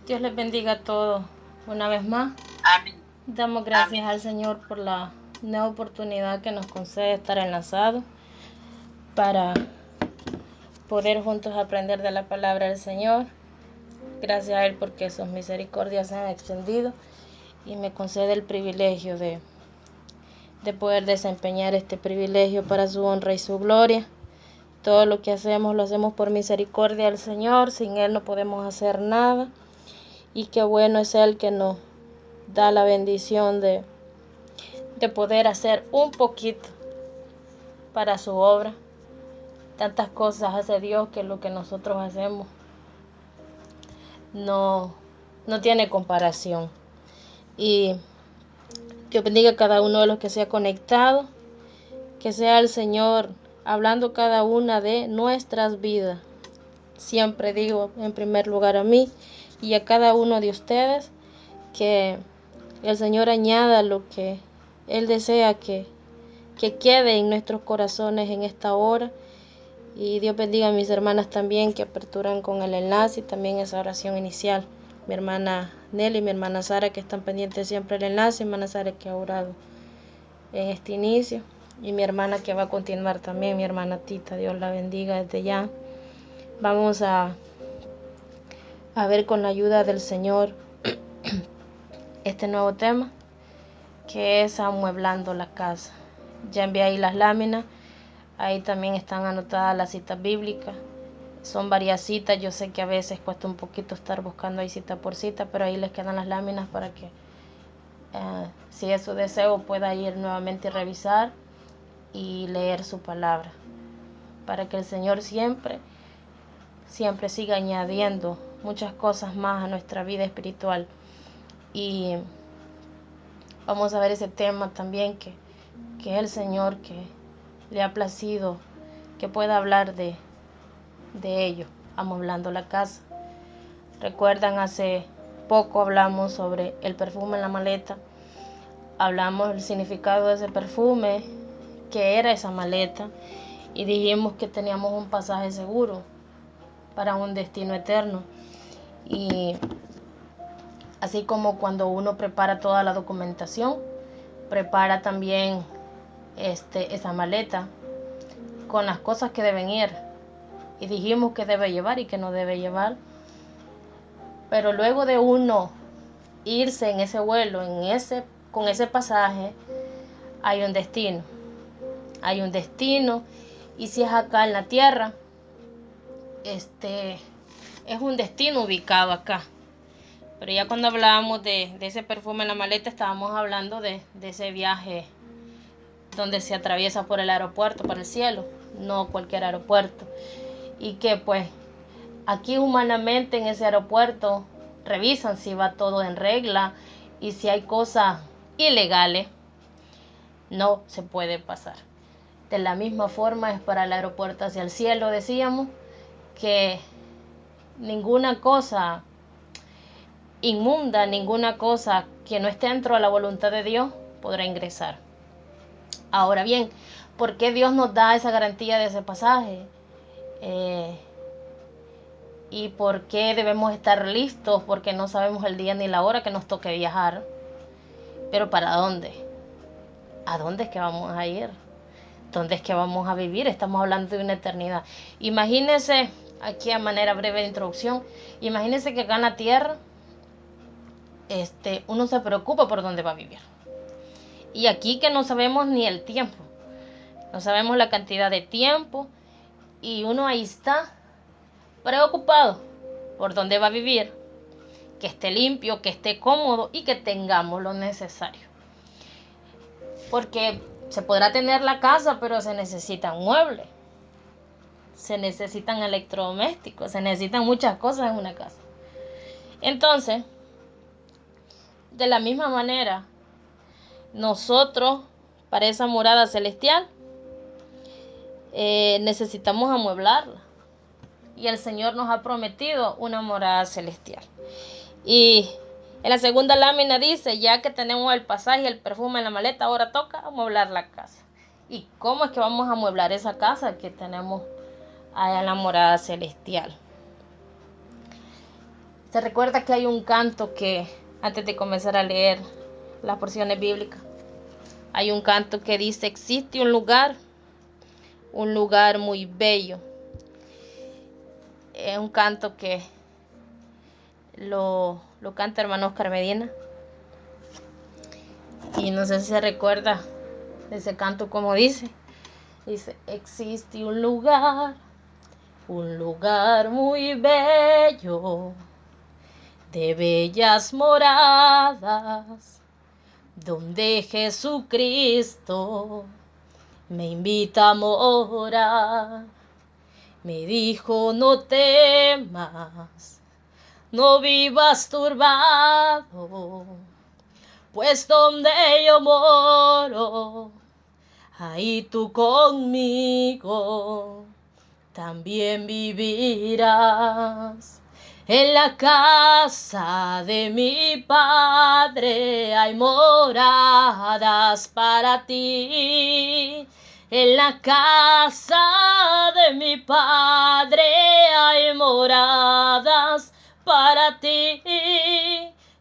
Dios les bendiga a todos una vez más. Amén. Damos gracias Amén. al Señor por la nueva oportunidad que nos concede estar enlazados para poder juntos aprender de la palabra del Señor. Gracias a Él porque sus misericordias se han extendido y me concede el privilegio de poder desempeñar este privilegio para su honra y su gloria. Todo lo que hacemos lo hacemos por misericordia del Señor. Sin Él no podemos hacer nada. Y qué bueno es Él que nos da la bendición de poder hacer un poquito para su obra. Tantas cosas hace Dios que lo que nosotros hacemos no tiene comparación. Y Dios bendiga a cada uno de los que se ha conectado. Que sea el Señor hablando cada una de nuestras vidas. Siempre digo en primer lugar a mí y a cada uno de ustedes que el Señor añada lo que Él desea que quede en nuestros corazones en esta hora. Y Dios bendiga a mis hermanas también que aperturan con el enlace y también esa oración inicial. Mi hermana Nelly y mi hermana Sara que están pendientes siempre del enlace. Mi hermana Sara que ha orado en este inicio. Y mi hermana que va a continuar también, mi hermana Tita. Dios la bendiga desde ya. Vamos a ver con la ayuda del Señor este nuevo tema que es amueblando la casa. Ya envié ahí las láminas, ahí también están anotadas las citas bíblicas. Son varias citas, yo sé que a veces cuesta un poquito estar buscando ahí cita por cita, pero ahí les quedan las láminas para que si es su deseo pueda ir nuevamente y revisar y leer su palabra, para que el Señor siempre siga añadiendo muchas cosas más a nuestra vida espiritual. Y vamos a ver ese tema también que es el Señor que le ha placido que pueda hablar de ello, amoblando la casa. Recuerdan, hace poco hablamos sobre el perfume en la maleta, hablamos del significado de ese perfume, qué era esa maleta, y dijimos que teníamos un pasaje seguro para un destino eterno. Y así como cuando uno prepara toda la documentación, prepara también esa maleta con las cosas que deben ir. Y dijimos que debe llevar y que no debe llevar. Pero luego de uno irse en ese vuelo, con ese pasaje, hay un destino. Hay un destino. Y si es acá en la tierra, es un destino ubicado acá. Pero ya cuando hablábamos de ese perfume en la maleta, estábamos hablando de ese viaje donde se atraviesa por el aeropuerto para el cielo, no cualquier aeropuerto. Y que pues aquí humanamente en ese aeropuerto revisan si va todo en regla y si hay cosas ilegales, no se puede pasar. De la misma forma es para el aeropuerto hacia el cielo. Decíamos que ninguna cosa inmunda, ninguna cosa que no esté dentro de la voluntad de Dios podrá ingresar. Ahora bien, ¿por qué Dios nos da esa garantía de ese pasaje? ¿Y por qué debemos estar listos? Porque no sabemos el día ni la hora que nos toque viajar. ¿Pero para dónde? ¿A dónde es que vamos a ir? ¿Dónde es que vamos a vivir? Estamos hablando de una eternidad. Imagínense, aquí a manera breve de introducción, imagínense que acá en la tierra uno se preocupa por dónde va a vivir. Y aquí que no sabemos ni el tiempo, no sabemos la cantidad de tiempo, y uno ahí está preocupado por dónde va a vivir, que esté limpio, que esté cómodo y que tengamos lo necesario. Porque se podrá tener la casa, pero se necesitan muebles, se necesitan electrodomésticos, se necesitan muchas cosas en una casa. Entonces, de la misma manera, nosotros para esa morada celestial necesitamos amueblarla. Y el Señor nos ha prometido una morada celestial. Y en la segunda lámina dice, ya que tenemos el pasaje y el perfume en la maleta, ahora toca amueblar la casa. ¿Y cómo es que vamos a amueblar esa casa que tenemos allá en la morada celestial? Se recuerda que hay un canto que, antes de comenzar a leer las porciones bíblicas, hay un canto que dice: existe un lugar muy bello. Es un canto que lo canta hermano Oscar Medina. Y no sé si se recuerda de ese canto, como dice. Dice: existe un lugar muy bello, de bellas moradas, donde Jesucristo me invita a morar. Me dijo: no temas, no vivas turbado, pues donde yo moro, ahí tú conmigo también vivirás. En la casa de mi Padre hay moradas para ti. En la casa de mi Padre hay moradas para ti.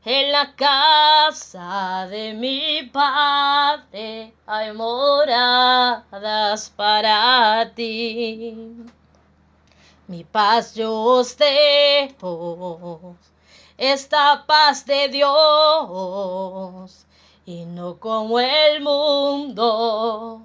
En la casa de mi Padre hay moradas para ti. Mi paz yo os dejo, esta paz de Dios, y no como el mundo,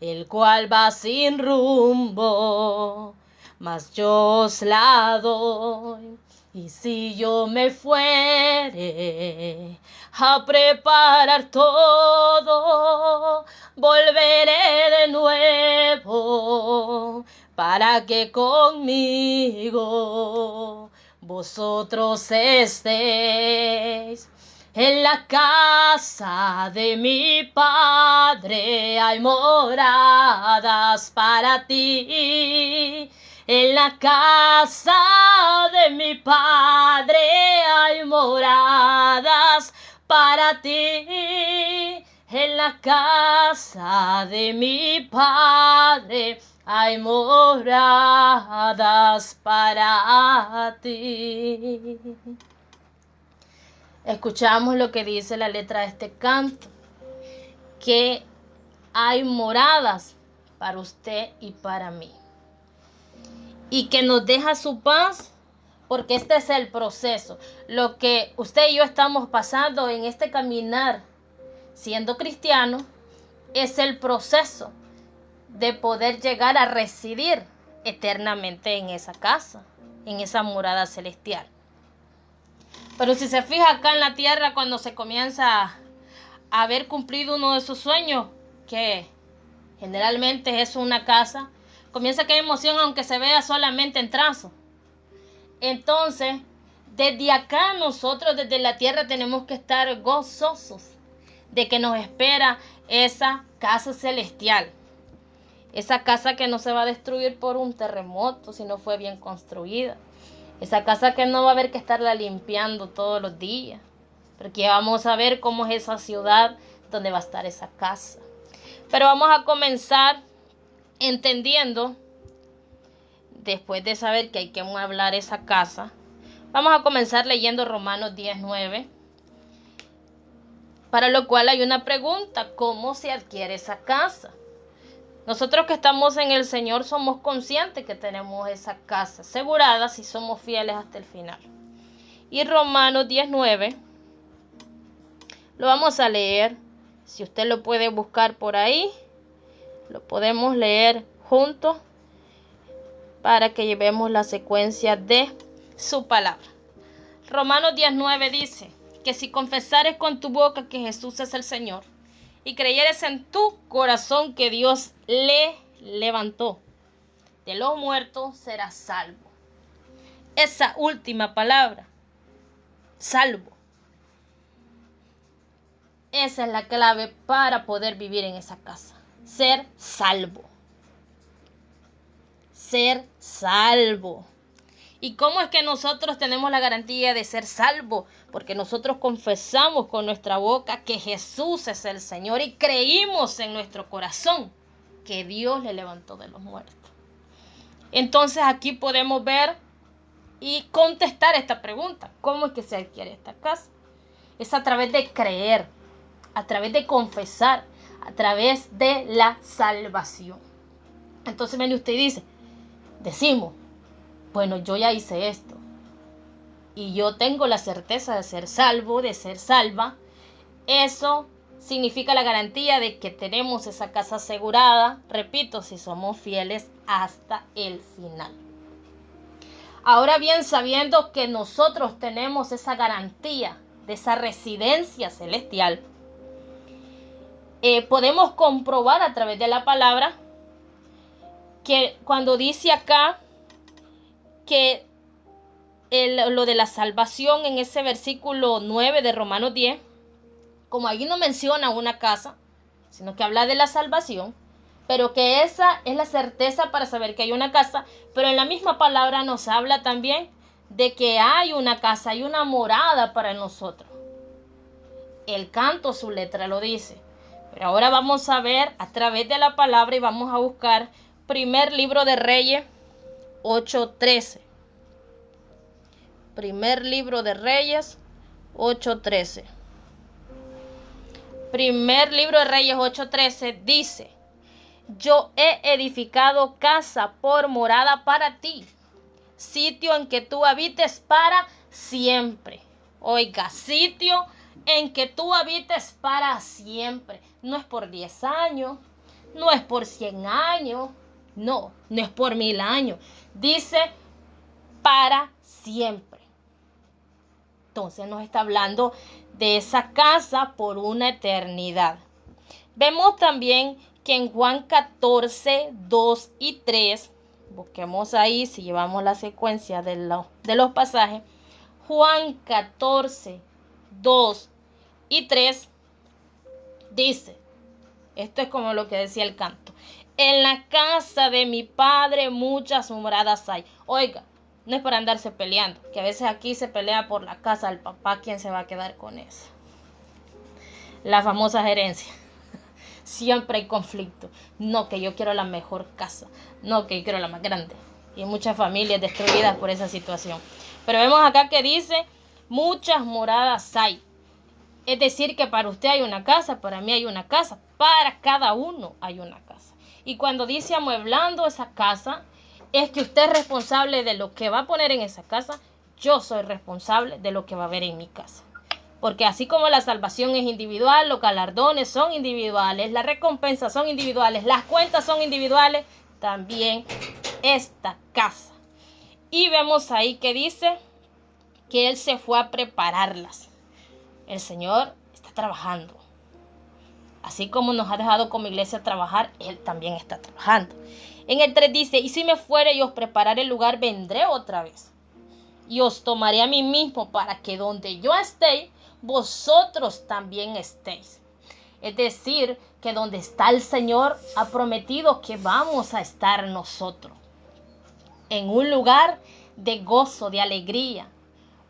el cual va sin rumbo, mas yo os la doy. Y si yo me fuere a preparar todo, volveré de nuevo, para que conmigo vosotros estéis. En la casa de mi Padre hay moradas para ti. En la casa de mi Padre hay moradas para ti. En la casa de mi Padre hay moradas para ti. Escuchamos lo que dice la letra de este canto, que hay moradas para usted y para mí, y que nos deja su paz, porque este es el proceso. Lo que usted y yo estamos pasando en este caminar siendo cristianos es el proceso de poder llegar a residir eternamente en esa casa, en esa morada celestial. Pero si se fija acá en la tierra, cuando se comienza a haber cumplido uno de sus sueños, que generalmente es una casa, comienza que hay emoción aunque se vea solamente en trazo. Entonces, desde acá nosotros, desde la tierra, tenemos que estar gozosos de que nos espera esa casa celestial. Esa casa que no se va a destruir por un terremoto si no fue bien construida. Esa casa que no va a haber que estarla limpiando todos los días. Porque vamos a ver cómo es esa ciudad donde va a estar esa casa. Pero vamos a comenzar entendiendo, después de saber que hay que hablar esa casa, vamos a comenzar leyendo Romanos 10:9. Para lo cual hay una pregunta: ¿cómo se adquiere esa casa? Nosotros que estamos en el Señor somos conscientes que tenemos esa casa asegurada si somos fieles hasta el final. Y Romanos 10:9 lo vamos a leer. Si usted lo puede buscar por ahí, lo podemos leer juntos para que llevemos la secuencia de su palabra. Romanos 10:9 dice que si confesares con tu boca que Jesús es el Señor y creyeres en tu corazón que Dios le levantó de los muertos, serás salvo. Esa última palabra, salvo, esa es la clave para poder vivir en esa casa. Ser salvo. Ser salvo. ¿Y cómo es que nosotros tenemos la garantía de ser salvos? Porque nosotros confesamos con nuestra boca que Jesús es el Señor y creímos en nuestro corazón que Dios le levantó de los muertos. Entonces aquí podemos ver y contestar esta pregunta. ¿Cómo es que se adquiere esta casa? Es a través de creer, a través de confesar, a través de la salvación. Entonces viene usted y decimos, bueno, yo ya hice esto y yo tengo la certeza de ser salvo, de ser salva. Eso significa la garantía de que tenemos esa casa asegurada, repito, si somos fieles hasta el final. Ahora bien, sabiendo que nosotros tenemos esa garantía de esa residencia celestial, podemos comprobar a través de la palabra que cuando dice acá que lo de la salvación en ese versículo 9 de Romanos 10, como ahí no menciona una casa, sino que habla de la salvación, pero que esa es la certeza para saber que hay una casa, pero en la misma palabra nos habla también de que hay una casa, hay una morada para nosotros. El canto, su letra lo dice. Pero ahora vamos a ver a través de la palabra y vamos a buscar primer libro de Reyes 8:13. Primer libro de Reyes 8:13. Primer libro de Reyes 8:13 dice: yo he edificado casa por morada para ti, sitio en que tú habites para siempre. Oiga, sitio en que tú habites para siempre. No es por 10 años, no es por 100 años, no es por 1000 años. Dice para siempre. Entonces nos está hablando de esa casa por una eternidad. Vemos también que en Juan 14, 2 y 3, busquemos ahí si llevamos la secuencia de los pasajes, Juan 14, 2 y 3 dice, esto es como lo que decía el canto: en la casa de mi padre muchas moradas hay. Oiga, no es para andarse peleando, que a veces aquí se pelea por la casa del papá, ¿quién se va a quedar con eso? La famosa herencia. Siempre hay conflicto. No, que yo quiero la mejor casa. No, que yo quiero la más grande. Y hay muchas familias destruidas por esa situación. Pero vemos acá que dice, muchas moradas hay. Es decir, que para usted hay una casa, para mí hay una casa, para cada uno hay una casa. Y cuando dice amueblando esa casa, es que usted es responsable de lo que va a poner en esa casa. Yo soy responsable de lo que va a haber en mi casa. Porque así como la salvación es individual, los galardones son individuales, las recompensas son individuales, las cuentas son individuales, también esta casa. Y vemos ahí que dice que Él se fue a prepararlas. El Señor está trabajando. Así como nos ha dejado como iglesia trabajar, Él también está trabajando. En el 3 dice, y si me fuere y os prepararé el lugar, vendré otra vez. Y os tomaré a mí mismo para que donde yo esté, vosotros también estéis. Es decir, que donde está el Señor ha prometido que vamos a estar nosotros. En un lugar de gozo, de alegría.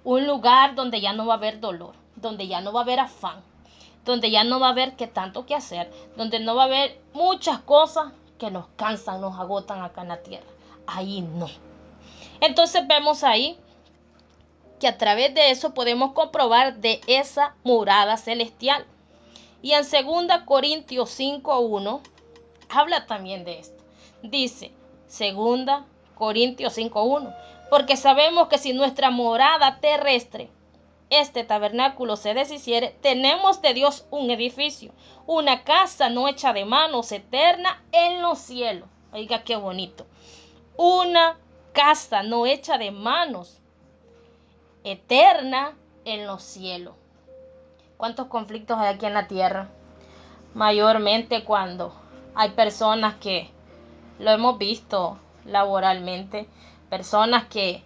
Un lugar donde ya no va a haber dolor, donde ya no va a haber afán, donde ya no va a haber que tanto que hacer, donde no va a haber muchas cosas que nos cansan, nos agotan acá en la tierra. Ahí no. Entonces vemos ahí que a través de eso podemos comprobar de esa morada celestial. Y en 2 Corintios 5:1 habla también de esto. Dice 2 Corintios 5:1, porque sabemos que si nuestra morada terrestre, este tabernáculo, se deshiciere, tenemos de Dios un edificio, una casa no hecha de manos, eterna en los cielos. Oiga, qué bonito. Una casa no hecha de manos, eterna en los cielos. ¿Cuántos conflictos hay aquí en la tierra? Mayormente cuando hay personas que, lo hemos visto laboralmente, personas que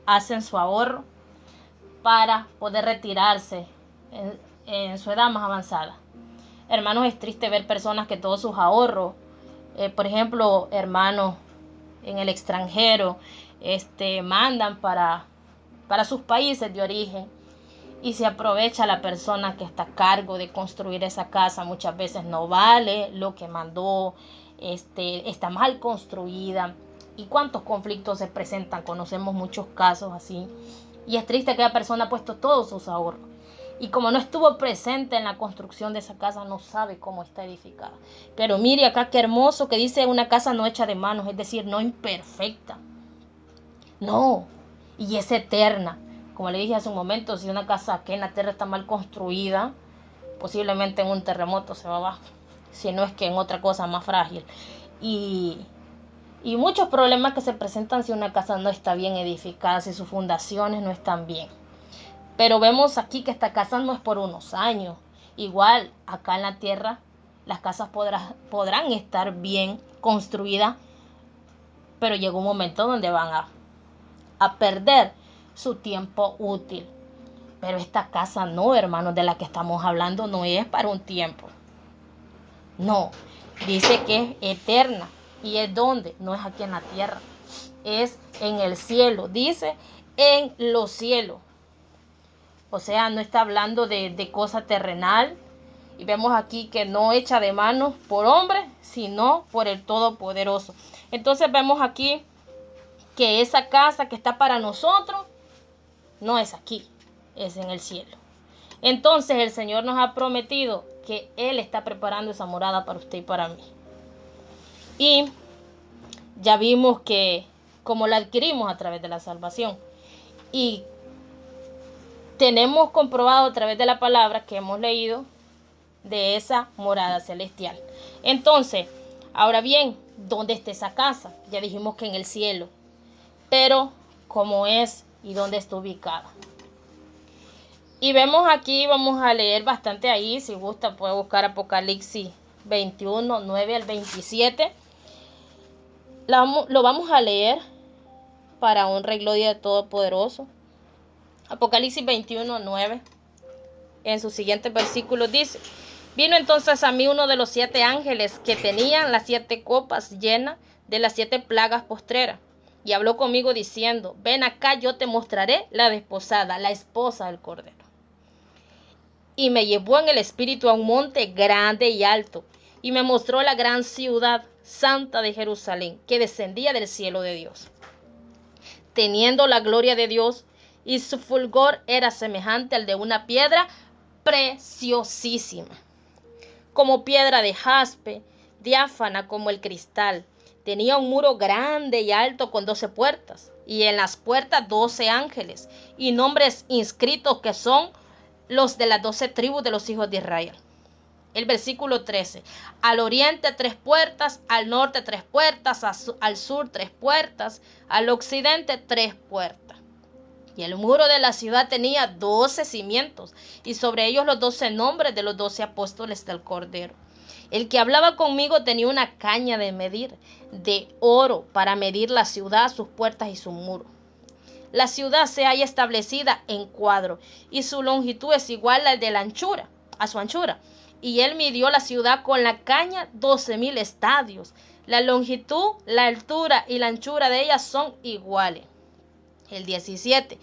hacen su ahorro para poder retirarse en su edad más avanzada. Hermanos, es triste ver personas que todos sus ahorros, por ejemplo, hermanos en el extranjero, mandan para sus países de origen, y se aprovecha la persona que está a cargo de construir esa casa. Muchas veces no vale lo que mandó, está mal construida, ¿Y cuántos conflictos se presentan? Conocemos muchos casos así. Y es triste que la persona ha puesto todos sus ahorros. Y como no estuvo presente en la construcción de esa casa, no sabe cómo está edificada. Pero mire acá qué hermoso que dice una casa no hecha de manos, es decir, no imperfecta. No, y es eterna. Como le dije hace un momento, si una casa aquí en la tierra está mal construida, posiblemente en un terremoto se va abajo, si no es que en otra cosa más frágil. Y muchos problemas que se presentan si una casa no está bien edificada, si sus fundaciones no están bien. Pero vemos aquí que esta casa no es por unos años. Igual, acá en la tierra, las casas podrán estar bien construidas, pero llega un momento donde van a perder su tiempo útil. Pero esta casa no, hermanos, de la que estamos hablando, no es para un tiempo. No, dice que es eterna. ¿Y es donde? No es aquí en la tierra, es en el cielo. Dice en los cielos. O sea, no está hablando de cosa terrenal. Y vemos aquí que no hecha de manos por hombre, sino por el Todopoderoso. Entonces vemos aquí que esa casa que está para nosotros no es aquí, es en el cielo. Entonces el Señor nos ha prometido que Él está preparando esa morada para usted y para mí. Y ya vimos que como la adquirimos a través de la salvación. Y tenemos comprobado a través de la palabra que hemos leído de esa morada celestial. Entonces, ahora bien, ¿dónde está esa casa? Ya dijimos que en el cielo. Pero, ¿cómo es y dónde está ubicada? Y vemos aquí, vamos a leer bastante ahí. Si gusta, puede buscar Apocalipsis 21, 9 al 27. Lo vamos a leer para honra y gloria de Todopoderoso. Apocalipsis 21, 9. En sus siguientes versículos dice: vino entonces a mí uno de los 7 ángeles que tenían las 7 copas llenas de las 7 plagas postreras, y habló conmigo diciendo: ven acá, yo te mostraré la desposada, la esposa del Cordero. Y me llevó en el espíritu a un monte grande y alto, y me mostró la gran ciudad santa de Jerusalén, que descendía del cielo de Dios, teniendo la gloria de Dios, y su fulgor era semejante al de una piedra preciosísima, como piedra de jaspe, diáfana como el cristal. Tenía un muro grande y alto con 12 puertas, y en las puertas 12 ángeles, y nombres inscritos que son los de las 12 tribus de los hijos de Israel. El versículo 13. Al oriente 3 puertas, al norte 3 puertas, al sur 3 puertas, al occidente 3 puertas. Y el muro de la ciudad tenía 12 cimientos, y sobre ellos los 12 nombres de los 12 apóstoles del Cordero. El que hablaba conmigo tenía una caña de medir, de oro, para medir la ciudad, sus puertas y su muro. La ciudad se halla establecida en cuadro, y su longitud es igual al de la anchura, a su anchura. Y él midió la ciudad con la caña 12,000 estadios. La longitud, la altura y la anchura de ella son iguales. El 17.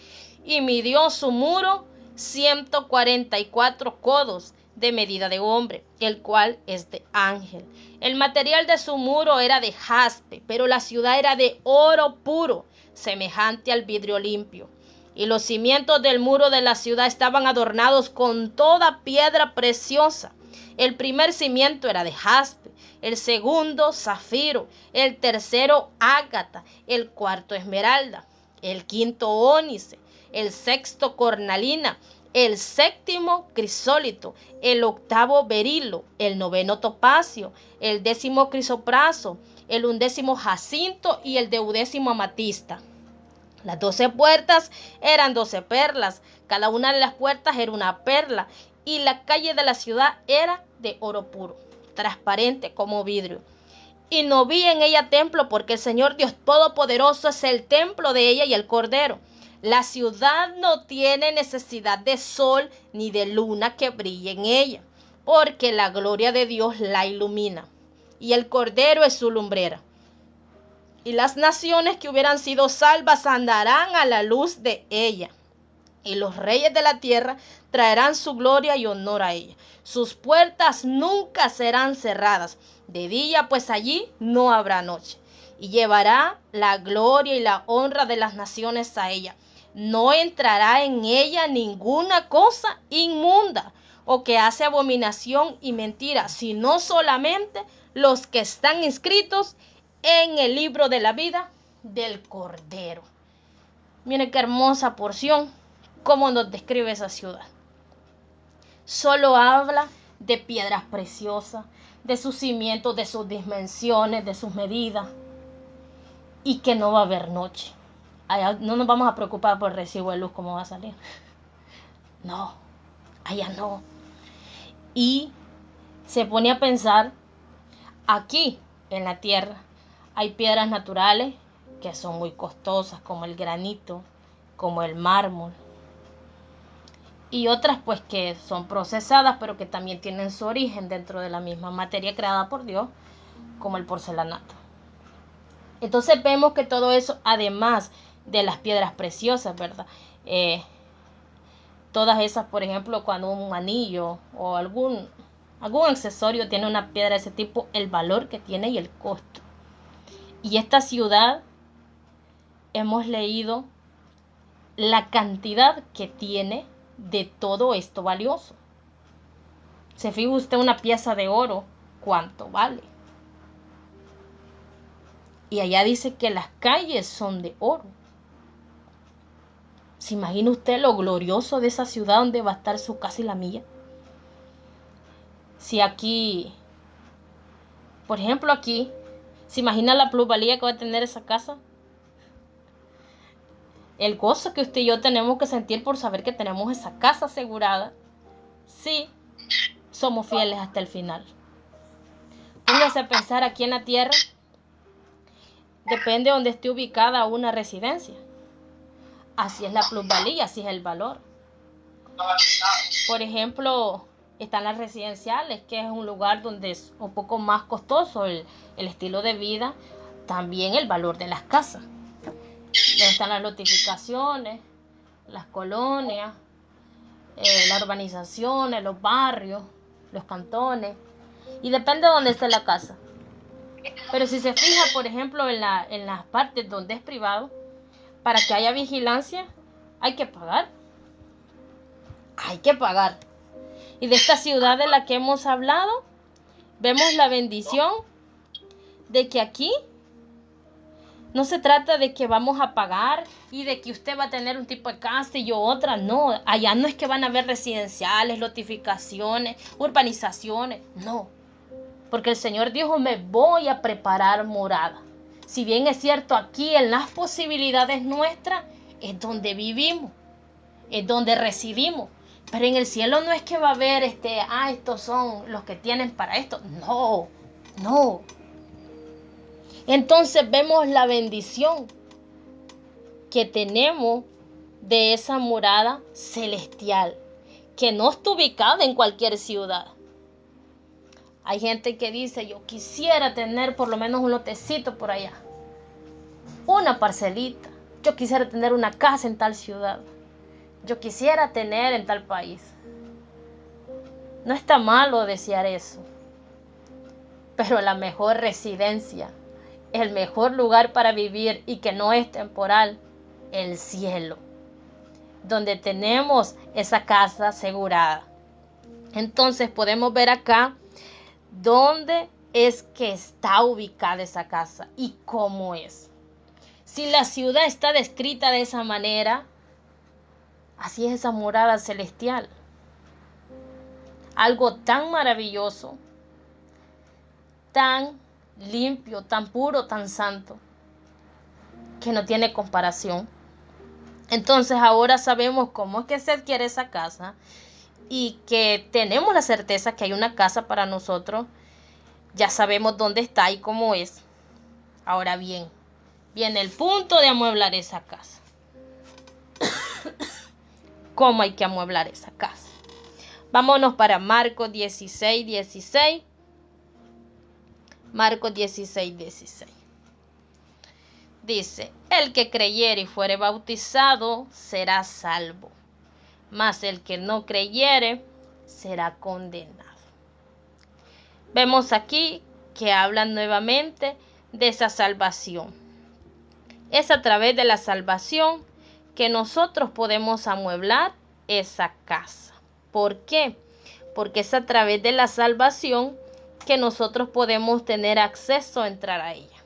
Y midió su muro 144 codos de medida de hombre, el cual es de ángel. El material de su muro era de jaspe, pero la ciudad era de oro puro, semejante al vidrio limpio. Y los cimientos del muro de la ciudad estaban adornados con toda piedra preciosa. El primer cimiento era de jaspe, el segundo zafiro, el tercero ágata, el cuarto esmeralda, el quinto ónice, el sexto cornalina, el séptimo crisólito, el octavo berilo, el noveno topacio, el 10º crisopraso, el 11º jacinto y el 12º amatista. Las 12 puertas eran 12 perlas, cada una de las puertas era una perla, y la calle de la ciudad era de oro puro, transparente como vidrio. Y no vi en ella templo, porque el Señor Dios Todopoderoso es el templo de ella y el Cordero. La ciudad no tiene necesidad de sol ni de luna que brille en ella, porque la gloria de Dios la ilumina, y el Cordero es su lumbrera. Y las naciones que hubieran sido salvas andarán a la luz de ella, y los reyes de la tierra traerán su gloria y honor a ella. Sus puertas nunca serán cerradas de día, pues allí no habrá noche. y llevará la gloria y la honra de las naciones a ella. No entrará en ella ninguna cosa inmunda o que hace abominación y mentira, sino solamente los que están inscritos en el libro de la vida del Cordero. Miren qué hermosa porción, cómo nos describe esa ciudad. Solo habla de piedras preciosas, de sus cimientos, de sus dimensiones, de sus medidas, y que no va a haber noche. Allá no nos vamos a preocupar por el recibo de luz, cómo va a salir. No, allá no. Y se pone a pensar, aquí en la tierra hay piedras naturales que son muy costosas, como el granito, como el mármol, y otras pues que son procesadas, pero que también tienen su origen dentro de la misma materia creada por Dios, como el porcelanato. Entonces vemos que todo eso, además de las piedras preciosas, ¿verdad? Todas esas, por ejemplo, cuando un anillo o algún accesorio tiene una piedra de ese tipo, el valor que tiene y el costo. Y esta ciudad, hemos leído la cantidad que tiene de todo esto valioso. Se fija usted una pieza de oro, ¿cuánto vale? Y allá dice que las calles son de oro. ¿Se imagina usted lo glorioso de esa ciudad donde va a estar su casa y la mía? Si aquí, por ejemplo aquí, ¿se imagina la plusvalía que va a tener esa casa? El gozo que usted y yo tenemos que sentir por saber que tenemos esa casa asegurada. Sí, somos fieles hasta el final. Póngase a pensar aquí en la tierra, depende de donde esté ubicada una residencia. Así es la plusvalía, así es el valor. Por ejemplo, están las residenciales, que es un lugar donde es un poco más costoso el estilo de vida, también el valor de las casas. Donde están las notificaciones, las colonias, las urbanizaciones, los barrios, los cantones, y depende de dónde esté la casa. Pero si se fija, por ejemplo, en las partes donde es privado, para que haya vigilancia, hay que pagar. Hay que pagar. Y de esta ciudad de la que hemos hablado, vemos la bendición de que aquí no se trata de que vamos a pagar y de que usted va a tener un tipo de casa y yo otra. No, allá no es que van a haber residenciales, notificaciones, urbanizaciones. No, porque el Señor dijo, me voy a preparar morada. Si bien es cierto, aquí en las posibilidades nuestras es donde vivimos, es donde residimos. Pero en el cielo no es que va a haber estos son los que tienen para esto. No, no. Entonces vemos la bendición que tenemos de esa morada celestial, que no está ubicada en cualquier ciudad. Hay gente que dice, yo quisiera tener por lo menos un lotecito por allá, una parcelita. Yo quisiera tener una casa en tal ciudad. Yo quisiera tener en tal país. No está malo desear eso, pero la mejor residencia, el mejor lugar para vivir y que no es temporal, el cielo, donde tenemos esa casa asegurada. Entonces podemos ver acá dónde es que está ubicada esa casa y cómo es. Si la ciudad está descrita de esa manera, así es esa morada celestial. Algo tan maravilloso, tan limpio, tan puro, tan santo, que no tiene comparación. Entonces ahora sabemos cómo es que se adquiere esa casa y que tenemos la certeza que hay una casa para nosotros. Ya sabemos dónde está y cómo es. Ahora bien, viene el punto de amueblar esa casa. ¿Cómo hay que amueblar esa casa? Vámonos para Marcos 16:16. Marcos 16:16. Dice, el que creyere y fuere bautizado será salvo, mas el que no creyere será condenado. Vemos aquí que hablan nuevamente de esa salvación. Es a través de la salvación que nosotros podemos amueblar esa casa. ¿Por qué? Porque es a través de la salvación que nosotros podemos tener acceso a entrar a ella.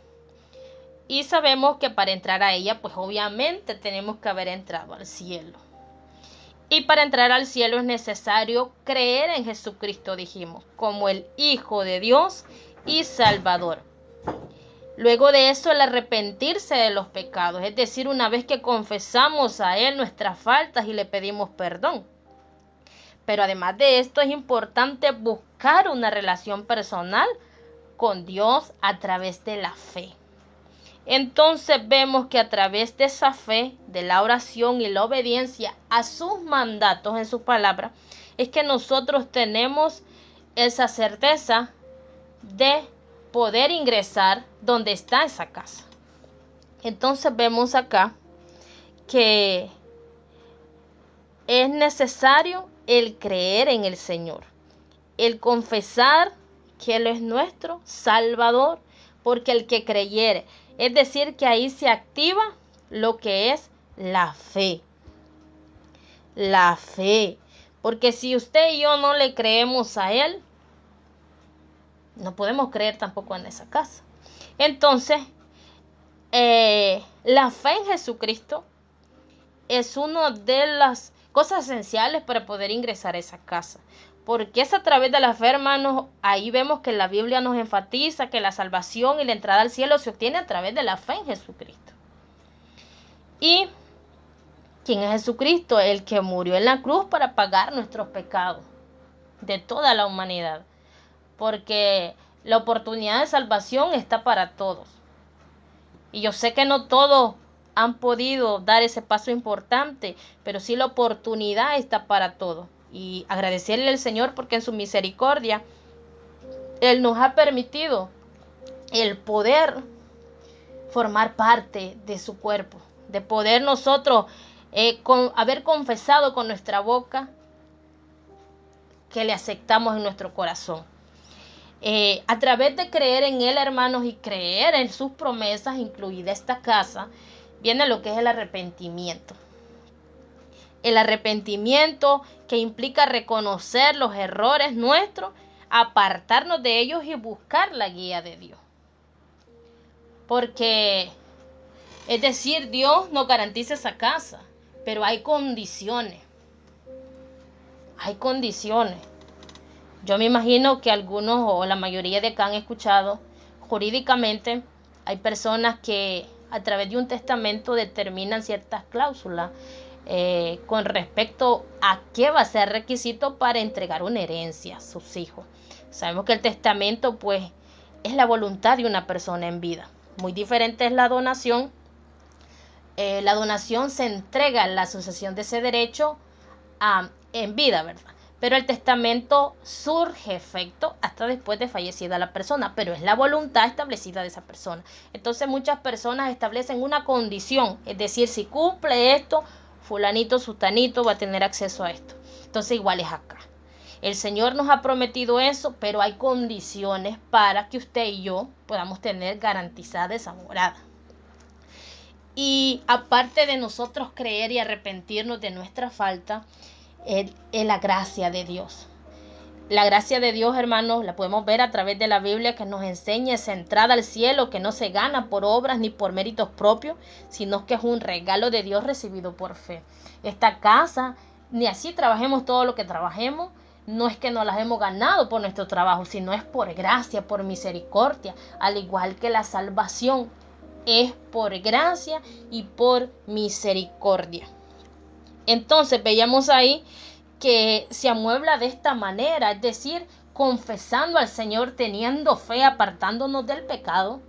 Y sabemos que para entrar a ella, pues obviamente tenemos que haber entrado al cielo. Y para entrar al cielo es necesario creer en Jesucristo, dijimos, como el Hijo de Dios y Salvador. Luego de eso, el arrepentirse de los pecados, es decir, una vez que confesamos a Él nuestras faltas y le pedimos perdón. Pero además de esto, es importante buscar una relación personal con Dios a través de la fe. Entonces vemos que a través de esa fe, de la oración y la obediencia a sus mandatos en su palabra, es que nosotros tenemos esa certeza de poder ingresar donde está esa casa. Entonces vemos acá que es necesario el creer en el Señor, el confesar que Él es nuestro Salvador, porque el que creyere, es decir, que ahí se activa lo que es la fe. La fe. Porque si usted y yo no le creemos a Él, no podemos creer tampoco en esa casa. Entonces, la fe en Jesucristo es una de las cosas esenciales para poder ingresar a esa casa. Porque es a través de la fe, hermanos, ahí vemos que la Biblia nos enfatiza que la salvación y la entrada al cielo se obtiene a través de la fe en Jesucristo. ¿Y quién es Jesucristo? El que murió en la cruz para pagar nuestros pecados de toda la humanidad. Porque la oportunidad de salvación está para todos. Y yo sé que no todos han podido dar ese paso importante, pero sí la oportunidad está para todos. Y agradecerle al Señor porque en su misericordia Él nos ha permitido el poder formar parte de su cuerpo, de poder nosotros haber confesado con nuestra boca que le aceptamos en nuestro corazón. A través de creer en Él, hermanos, y creer en sus promesas, incluida esta casa, viene lo que es el arrepentimiento. El arrepentimiento que implica reconocer los errores nuestros, apartarnos de ellos y buscar la guía de Dios. Porque, es decir, Dios nos garantiza esa casa, pero hay condiciones. Hay condiciones. Yo me imagino que algunos o la mayoría de acá han escuchado, jurídicamente hay personas que a través de un testamento determinan ciertas cláusulas con respecto a qué va a ser requisito para entregar una herencia a sus hijos. Sabemos que el testamento pues es la voluntad de una persona en vida. Muy diferente es la donación. La donación se entrega en la sucesión de ese derecho en vida, ¿verdad? Pero el testamento surge efecto hasta después de fallecida la persona, pero es la voluntad establecida de esa persona. Entonces muchas personas establecen una condición, es decir, si cumple esto, fulanito, sutanito va a tener acceso a esto. Entonces igual es acá. El Señor nos ha prometido eso, pero hay condiciones para que usted y yo podamos tener garantizada esa morada. Y aparte de nosotros creer y arrepentirnos de nuestra falta, es la gracia de Dios. La gracia de Dios, hermanos, la podemos ver a través de la Biblia, que nos enseña esa entrada al cielo que no se gana por obras ni por méritos propios, sino que es un regalo de Dios recibido por fe. Esta casa, ni así trabajemos todo lo que trabajemos, no es que nos las hemos ganado por nuestro trabajo, sino es por gracia, por misericordia, al igual que la salvación es por gracia y por misericordia. Entonces veíamos ahí que se amuebla de esta manera, es decir, confesando al Señor, teniendo fe, apartándonos del pecado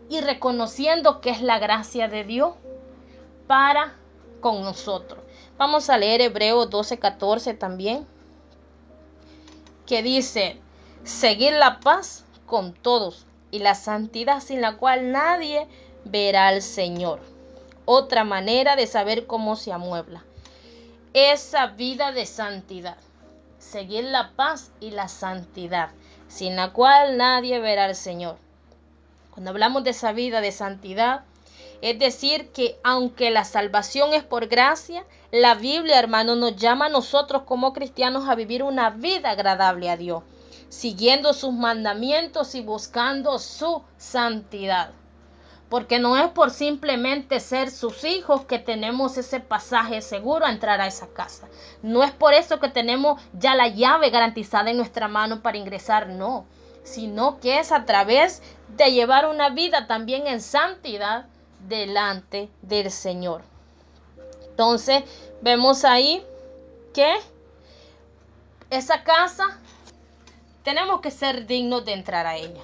y reconociendo que es la gracia de Dios para con nosotros. Vamos a leer Hebreos 12:14 también, que dice: seguir la paz con todos y la santidad, sin la cual nadie verá al Señor. Otra manera de saber cómo se amuebla esa vida de santidad, seguir la paz y la santidad, sin la cual nadie verá al Señor. Cuando hablamos de esa vida de santidad, es decir, que aunque la salvación es por gracia, la Biblia, hermano, nos llama a nosotros como cristianos a vivir una vida agradable a Dios, siguiendo sus mandamientos y buscando su santidad. Porque no es por simplemente ser sus hijos que tenemos ese pasaje seguro a entrar a esa casa. No es por eso que tenemos ya la llave garantizada en nuestra mano para ingresar, no. Sino que es a través de llevar una vida también en santidad delante del Señor. Entonces, vemos ahí que esa casa tenemos que ser dignos de entrar a ella.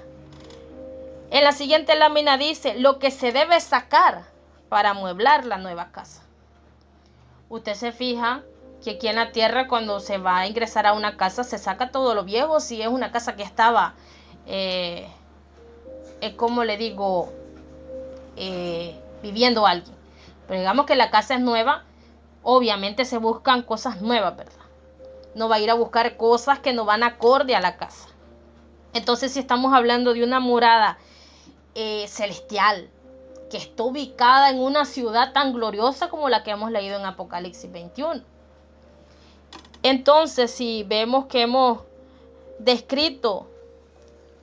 En la siguiente lámina dice lo que se debe sacar para amueblar la nueva casa. Usted se fija que aquí en la tierra cuando se va a ingresar a una casa se saca todo lo viejo. Si es una casa que estaba, como le digo, viviendo alguien. Pero digamos que la casa es nueva, obviamente se buscan cosas nuevas, ¿verdad? No va a ir a buscar cosas que no van acorde a la casa. Entonces si estamos hablando de una morada celestial, que está ubicada en una ciudad tan gloriosa como la que hemos leído en Apocalipsis 21. Entonces, si vemos que hemos descrito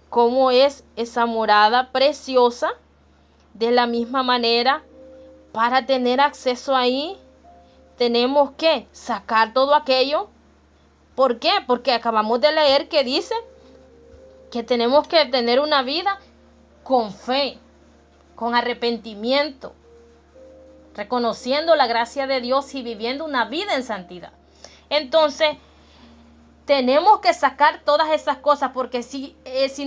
cómo es esa morada preciosa, de la misma manera, para tener acceso ahí, tenemos que sacar todo aquello. ¿Por qué? Porque acabamos de leer que dice que tenemos que tener una vida con fe, con arrepentimiento, reconociendo la gracia de Dios y viviendo una vida en santidad. Entonces, tenemos que sacar todas esas cosas, porque si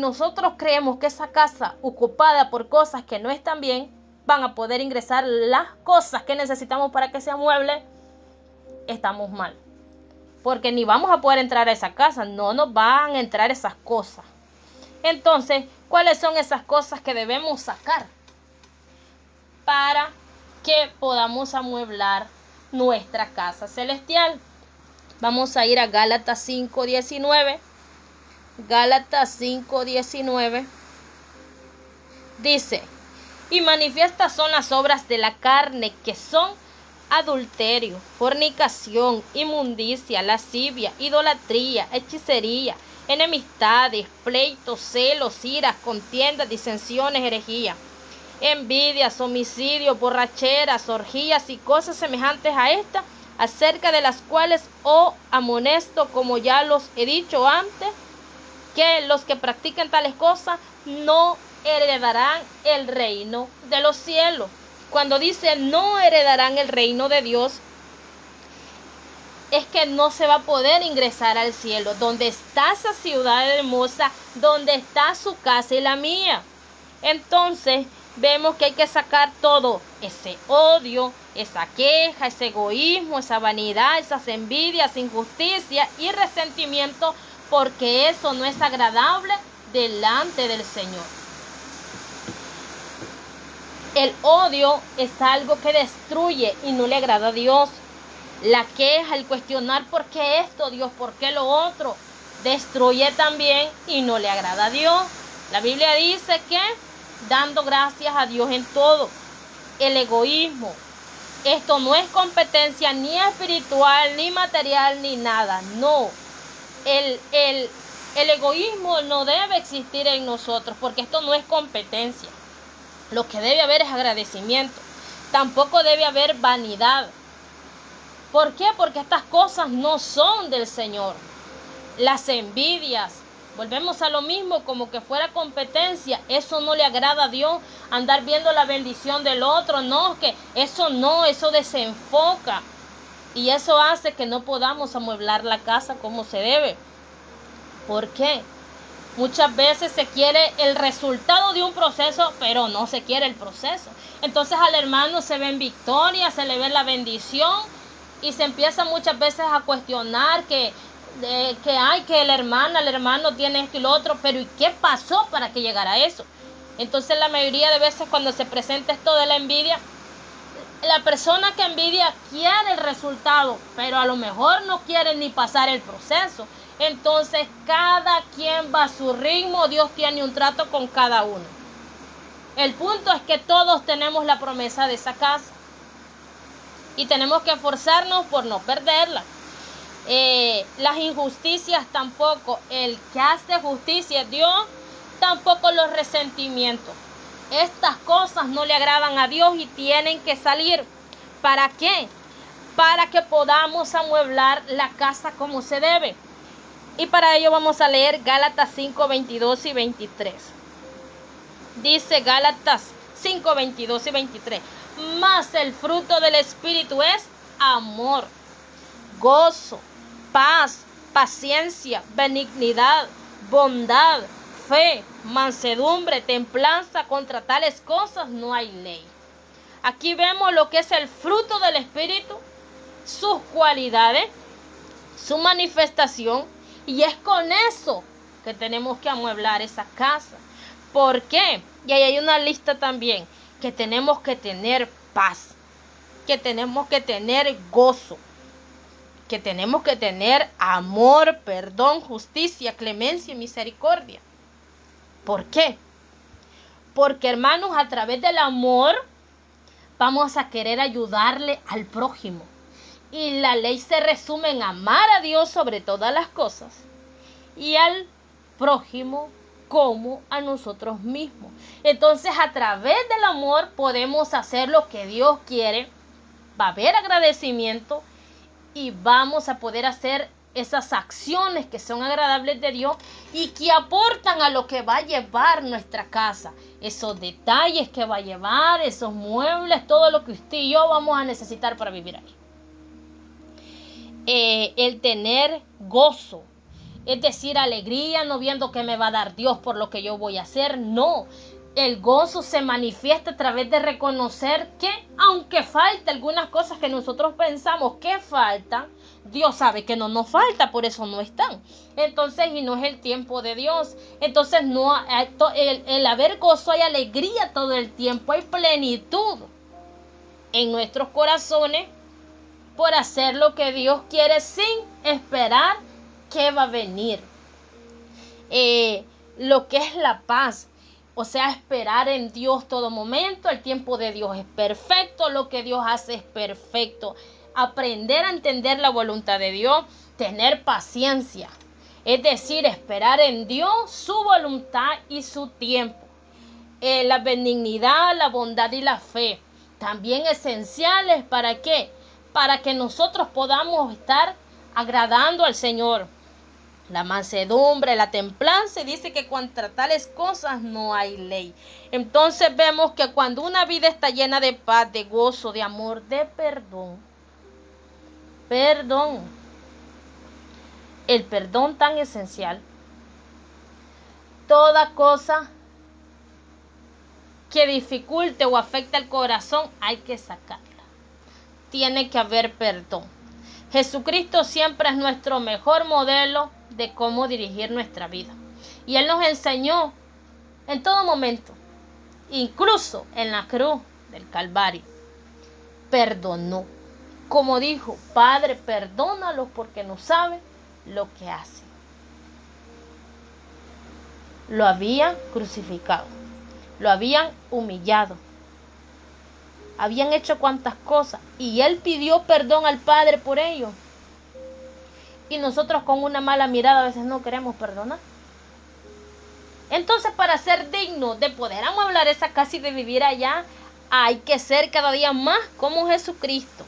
nosotros creemos que esa casa ocupada por cosas que no están bien, van a poder ingresar las cosas que necesitamos para que se amueble, estamos mal. Porque ni vamos a poder entrar a esa casa, no nos van a entrar esas cosas. Entonces, ¿cuáles son esas cosas que debemos sacar para que podamos amueblar nuestra casa celestial? Vamos a ir a Gálatas 5:19. Gálatas 5:19 dice: y manifiestas son las obras de la carne, que son adulterio, fornicación, inmundicia, lascivia, idolatría, hechicería, enemistades, pleitos, celos, iras, contiendas, disensiones, herejía, envidias, homicidios, borracheras, orgías y cosas semejantes a estas, acerca de las cuales os amonesto, como ya los he dicho antes, que los que practican tales cosas no heredarán el reino de los cielos. Cuando dice no heredarán el reino de Dios, es que no se va a poder ingresar al cielo, donde está esa ciudad hermosa, donde está su casa y la mía. Entonces vemos que hay que sacar todo ese odio, esa queja, ese egoísmo, esa vanidad, esas envidias, injusticia y resentimiento, porque eso no es agradable delante del Señor. El odio es algo que destruye y no le agrada a Dios. La queja, el cuestionar por qué esto, Dios, por qué lo otro, destruye también y no le agrada a Dios. La Biblia dice que dando gracias a Dios en todo. El egoísmo, esto no es competencia ni espiritual, ni material, ni nada. No, el egoísmo no debe existir en nosotros, porque esto no es competencia. Lo que debe haber es agradecimiento. Tampoco debe haber vanidad. ¿Por qué? Porque estas cosas no son del Señor. Las envidias, volvemos a lo mismo, como que fuera competencia. Eso no le agrada a Dios. Andar viendo la bendición del otro, no, que eso no, eso desenfoca. Y eso hace que no podamos amueblar la casa como se debe. ¿Por qué? Muchas veces se quiere el resultado de un proceso, pero no se quiere el proceso. Entonces al hermano se ve en victoria, se le ve la bendición y se empieza muchas veces a cuestionar que el hermano tiene esto y lo otro, pero ¿y qué pasó para que llegara a eso? Entonces la mayoría de veces cuando se presenta esto de la envidia, la persona que envidia quiere el resultado, pero a lo mejor no quiere ni pasar el proceso. Entonces cada quien va a su ritmo, Dios tiene un trato con cada uno. El punto es que todos tenemos la promesa de esa casa y tenemos que esforzarnos por no perderla. Las injusticias tampoco. El que hace justicia es Dios, tampoco los resentimientos. Estas cosas no le agradan a Dios y tienen que salir. ¿Para qué? Para que podamos amueblar la casa como se debe. Y para ello vamos a leer Gálatas 5, 22 y 23. Dice Gálatas 5, 22 y 23. Mas el fruto del Espíritu es amor, gozo, paz, paciencia, benignidad, bondad, fe, mansedumbre, templanza. Contra tales cosas no hay ley. Aquí vemos lo que es el fruto del Espíritu, sus cualidades, su manifestación, y es con eso que tenemos que amueblar esa casa. ¿Por qué? Y ahí hay una lista también, que tenemos que tener paz, que tenemos que tener gozo, que tenemos que tener amor, perdón, justicia, clemencia y misericordia. ¿Por qué? Porque, hermanos, a través del amor vamos a querer ayudarle al prójimo. Y la ley se resume en amar a Dios sobre todas las cosas y al prójimo como a nosotros mismos. Entonces, a través del amor podemos hacer lo que Dios quiere, va a haber agradecimiento y vamos a poder hacer esas acciones que son agradables de Dios y que aportan a lo que va a llevar nuestra casa, esos detalles que va a llevar, esos muebles, todo lo que usted y yo vamos a necesitar para vivir ahí. El tener gozo, es decir, alegría, no viendo qué me va a dar Dios por lo que yo voy a hacer, no. El gozo se manifiesta a través de reconocer que, aunque falte algunas cosas que nosotros pensamos que faltan, Dios sabe que no nos falta, por eso no están. Entonces, y no es el tiempo de Dios. Entonces, no, el haber gozo, hay alegría todo el tiempo, hay plenitud en nuestros corazones por hacer lo que Dios quiere sin esperar que va a venir. Lo que es la paz, o sea, esperar en Dios todo momento. El tiempo de Dios es perfecto, lo que Dios hace es perfecto. Aprender a entender la voluntad de Dios, tener paciencia, es decir, esperar en Dios su voluntad y su tiempo. La benignidad, la bondad y la fe, también esenciales. ¿Para qué? Para que nosotros podamos estar agradando al Señor. La mansedumbre, la templanza, y dice que contra tales cosas no hay ley. Entonces vemos que cuando una vida está llena de paz, de gozo, de amor, de perdón, el perdón tan esencial, toda cosa que dificulte o afecte al corazón hay que sacarla. Tiene que haber perdón. Jesucristo siempre es nuestro mejor modelo de cómo dirigir nuestra vida. Y Él nos enseñó en todo momento, incluso en la cruz del Calvario, perdonó. Como dijo, Padre, perdónalos porque no saben lo que hacen. Lo habían crucificado, lo habían humillado, habían hecho cuantas cosas y Él pidió perdón al Padre por ello. Y nosotros con una mala mirada a veces no queremos perdonar. Entonces, para ser digno de poder amueblar esa casa y de vivir allá, hay que ser cada día más como Jesucristo.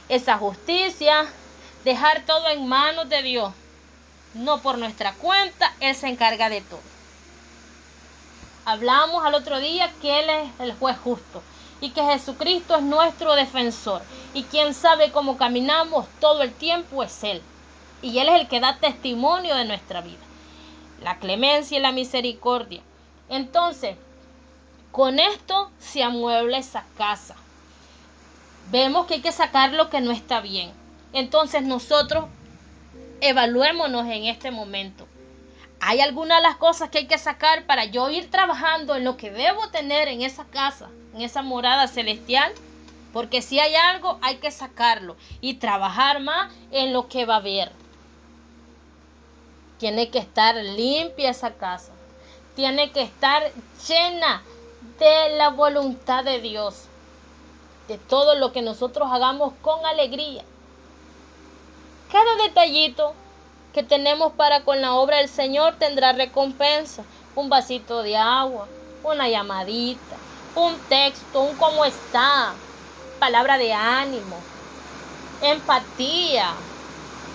Esa justicia, dejar todo en manos de Dios, no por nuestra cuenta. Él se encarga de todo. Hablamos al otro día que Él es el juez justo y que Jesucristo es nuestro defensor, y quien sabe cómo caminamos todo el tiempo es Él, y Él es el que da testimonio de nuestra vida, la clemencia y la misericordia. Entonces, con esto se amuebla esa casa. Vemos que hay que sacar lo que no está bien. Entonces nosotros evaluémonos en este momento. ¿Hay alguna de las cosas que hay que sacar para yo ir trabajando en lo que debo tener en esa casa, en esa morada celestial? Porque si hay algo, hay que sacarlo y trabajar más en lo que va a haber. Tiene que estar limpia esa casa. Tiene que estar llena de la voluntad de Dios, de todo lo que nosotros hagamos con alegría. Cada detallito que tenemos para con la obra del Señor tendrá recompensa. Un vasito de agua, una llamadita, un texto, un cómo está, palabra de ánimo, empatía,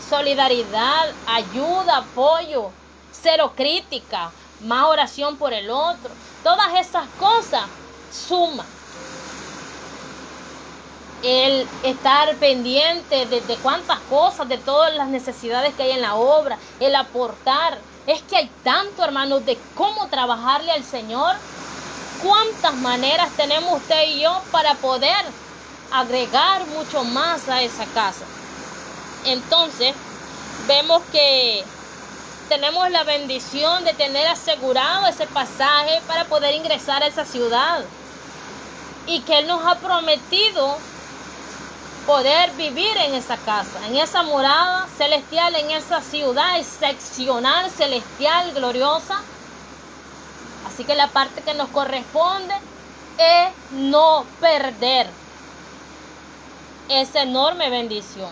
solidaridad, ayuda, apoyo, cero crítica, más oración por el otro. Todas esas cosas suman. El estar pendiente de cuántas cosas, de todas las necesidades que hay en la obra, el aportar. Es que hay tanto, hermanos, de cómo trabajarle al Señor. Cuántas maneras tenemos usted y yo para poder agregar mucho más a esa casa. Entonces, vemos que tenemos la bendición de tener asegurado ese pasaje para poder ingresar a esa ciudad. Y que Él nos ha prometido poder vivir en esa casa, en esa morada celestial, en esa ciudad excepcional, celestial, gloriosa. Así que la parte que nos corresponde es no perder esa enorme bendición.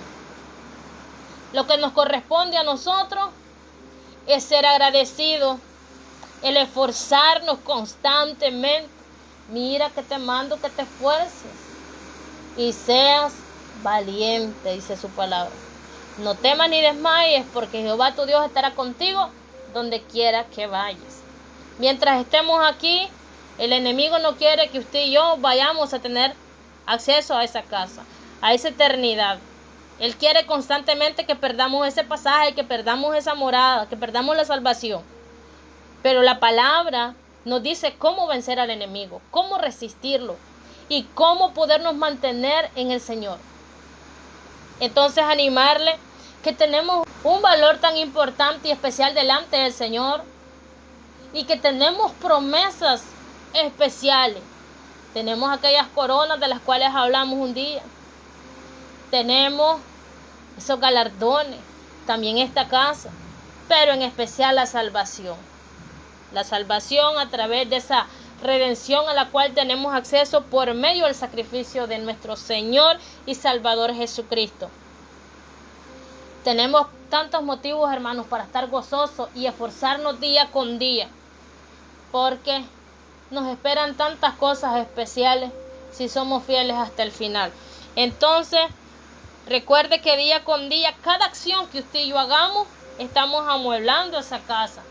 Lo que nos corresponde a nosotros es ser agradecidos, el esforzarnos constantemente. Mira que te mando que te esfuerces y seas valiente, dice su palabra. No temas ni desmayes, porque Jehová tu Dios estará contigo donde quiera que vayas. Mientras estemos aquí, el enemigo no quiere que usted y yo vayamos a tener acceso a esa casa, a esa eternidad. Él quiere constantemente que perdamos ese pasaje, que perdamos esa morada, que perdamos la salvación. Pero la palabra nos dice cómo vencer al enemigo, cómo resistirlo y cómo podernos mantener en el Señor. Entonces, animarle que tenemos un valor tan importante y especial delante del Señor y que tenemos promesas especiales. Tenemos aquellas coronas de las cuales hablamos un día. Tenemos esos galardones, también esta casa, pero en especial la salvación. La salvación a través de esa redención a la cual tenemos acceso por medio del sacrificio de nuestro Señor y Salvador Jesucristo. Tenemos tantos motivos, hermanos, para estar gozosos y esforzarnos día con día, porque nos esperan tantas cosas especiales si somos fieles hasta el final. Entonces, recuerde que día con día, cada acción que usted y yo hagamos, estamos amueblando esa casa.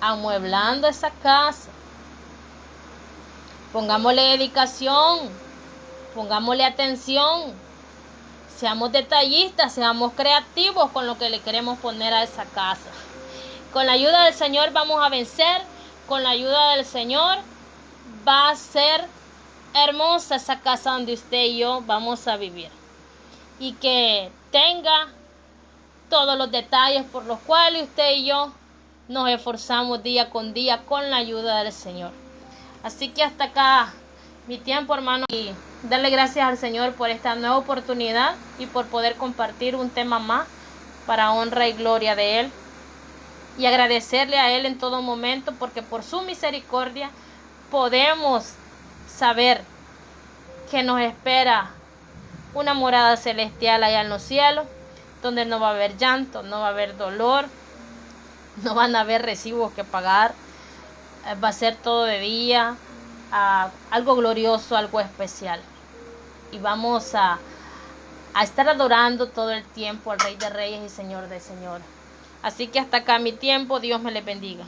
Amueblando esa casa. Pongámosle dedicación, pongámosle atención, seamos detallistas, seamos creativos con lo que le queremos poner a esa casa. Con la ayuda del Señor vamos a vencer, con la ayuda del Señor va a ser hermosa esa casa donde usted y yo vamos a vivir. Y que tenga todos los detalles por los cuales usted y yo nos esforzamos día con día con la ayuda del Señor. Así que hasta acá mi tiempo, hermano, y darle gracias al Señor por esta nueva oportunidad y por poder compartir un tema más para honra y gloria de Él. Y agradecerle a Él en todo momento, porque por su misericordia podemos saber que nos espera una morada celestial allá en los cielos, donde no va a haber llanto, no va a haber dolor, no van a haber recibos que pagar, va a ser todo de día, algo glorioso, algo especial. Y vamos a estar adorando todo el tiempo al Rey de Reyes y Señor de Señores. Así que hasta acá mi tiempo, Dios me les bendiga.